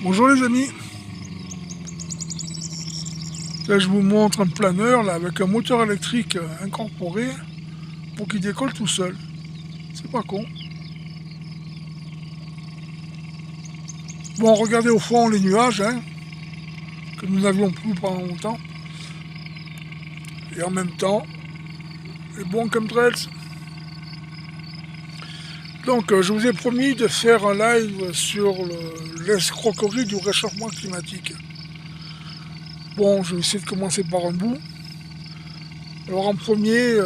Bonjour les amis, là je vous montre un planeur là, avec un moteur électrique incorporé pour qu'il décolle tout seul. C'est pas con. Bon, regardez au fond les nuages hein, que nous n'avions plus pendant longtemps. Et en même temps, les bons chemtrails. Donc je vous ai promis de faire un live sur l'escroquerie du réchauffement climatique. Bon, je vais essayer de commencer par un bout. Alors en premier,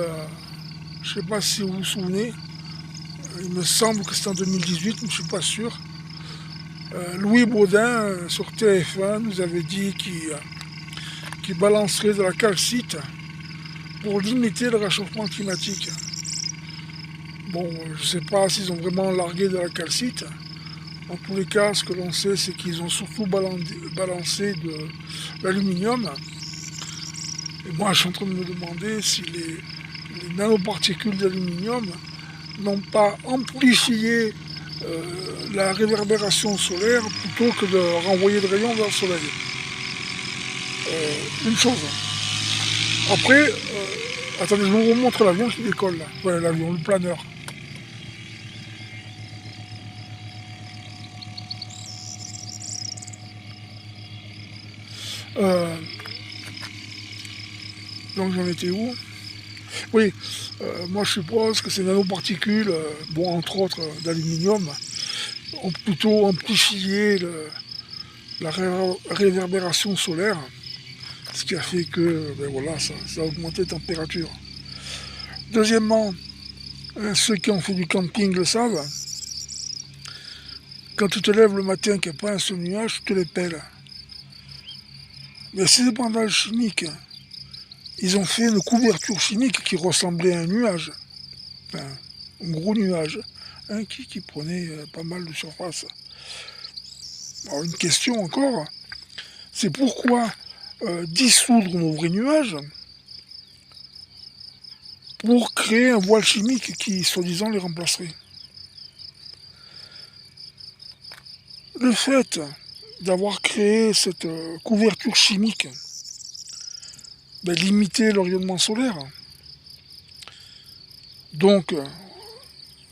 je ne sais pas si vous vous souvenez, il me semble que c'est en 2018, mais je ne suis pas sûr. Louis Baudin sur TF1 nous avait dit qu'il balancerait de la calcite pour limiter le réchauffement climatique. Bon, je ne sais pas s'ils ont vraiment largué de la calcite. En tous les cas, ce que l'on sait, c'est qu'ils ont surtout balancé de l'aluminium. Et moi, je suis en train de me demander si les nanoparticules d'aluminium n'ont pas amplifié la réverbération solaire plutôt que de renvoyer le rayon vers le soleil. Une chose. Après, attendez, je vous montre l'avion qui décolle là. Voilà l'avion, le planeur. Donc j'en étais où? Oui, moi je suppose que ces nanoparticules, bon entre autres d'aluminium, ont plutôt amplifié la réverbération solaire, ce qui a fait que ben voilà, ça a augmenté la température. Deuxièmement, ceux qui ont fait du camping le savent, quand tu te lèves le matin qu'il n'y a pas un seul nuage, tu te les pelles. Mais ces épandages chimiques, ils ont fait une couverture chimique qui ressemblait à un nuage, enfin, un gros nuage, hein, qui prenait pas mal de surface. Alors une question encore, c'est pourquoi dissoudre nos vrais nuages pour créer un voile chimique qui, soi-disant, les remplacerait. Le fait d'avoir créé cette couverture chimique limiter le rayonnement solaire. Donc,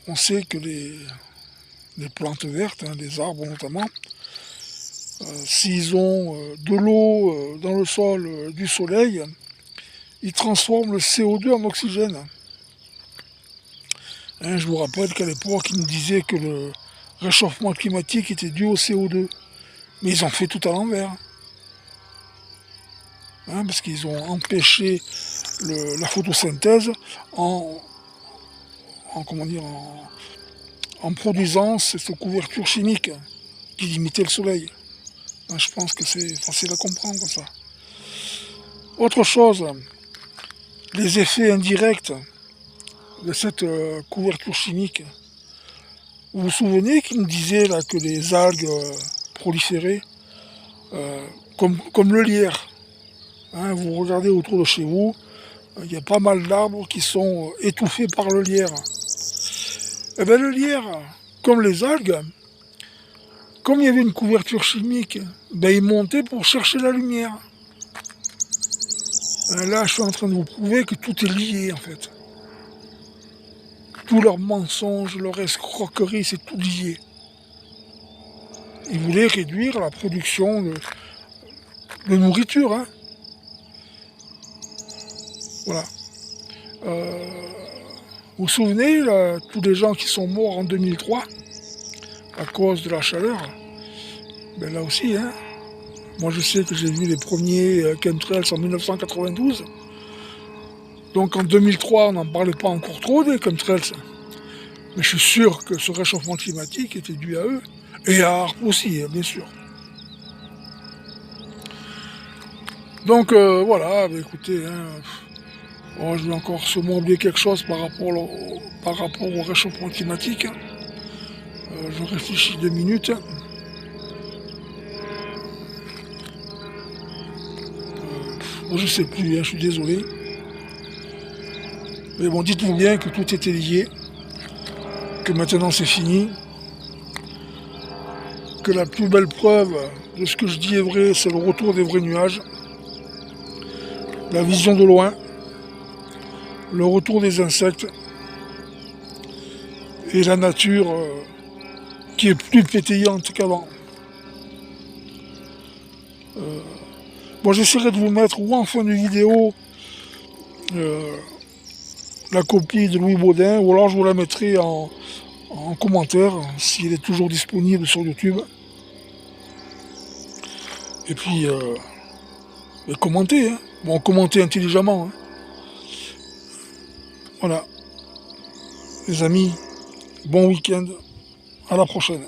on sait que les plantes vertes, hein, les arbres notamment, s'ils ont de l'eau dans le sol, du soleil, ils transforment le CO2 en oxygène. Hein, je vous rappelle qu'à l'époque, ils nous disaient que le réchauffement climatique était dû au CO2. Mais ils ont fait tout à l'envers. Hein, parce qu'ils ont empêché la photosynthèse en produisant cette couverture chimique qui limitait le soleil. Hein, je pense que c'est facile à comprendre ça. Autre chose, les effets indirects de cette couverture chimique. Vous vous souvenez qu'il nous disait là, que les algues proliféraient comme le lierre. Hein, vous regardez autour de chez vous, il y a pas mal d'arbres qui sont étouffés par le lierre. Et bien le lierre, comme les algues, comme il y avait une couverture chimique, il montait pour chercher la lumière. Là, je suis en train de vous prouver que tout est lié en fait. Tous leurs mensonges, leur escroquerie, c'est tout lié. Ils voulaient réduire la production de nourriture. Hein. Voilà. Vous vous souvenez, là, tous les gens qui sont morts en 2003 à cause de la chaleur, là aussi, hein. Moi je sais que j'ai vu les premiers chemtrails en 1992. Donc en 2003, on n'en parlait pas encore trop des chemtrails. Mais je suis sûr que ce réchauffement climatique était dû à eux. Et à ARP aussi, bien sûr. Donc voilà, écoutez, hein, je vais encore sûrement oublier quelque chose par rapport au réchauffement climatique. Je réfléchis 2 minutes. Je sais plus, hein, je suis désolé. Mais bon, dites-vous bien que tout était lié, que maintenant c'est fini. que la plus belle preuve de ce que je dis est vrai, c'est le retour des vrais nuages, la vision de loin, le retour des insectes et la nature qui est plus pétillante qu'avant. Bon, j'essaierai de vous mettre ou en fin de vidéo la copie de Louis Baudin, ou alors je vous la mettrai en commentaire si elle est toujours disponible sur YouTube. Et puis commentez, hein. Bon, commentez intelligemment. Hein. Voilà. Les amis, bon week-end, à la prochaine.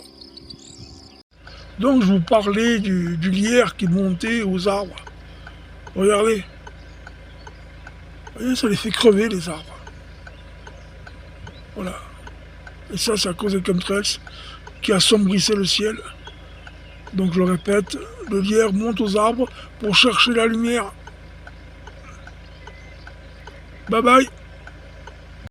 Donc je vous parlais du lierre qui montait aux arbres. Regardez. Vous voyez, ça les fait crever les arbres. Voilà. Et ça, c'est à cause des chemtrails qui assombrissait le ciel. Donc je le répète, le lierre monte aux arbres pour chercher la lumière. Bye bye.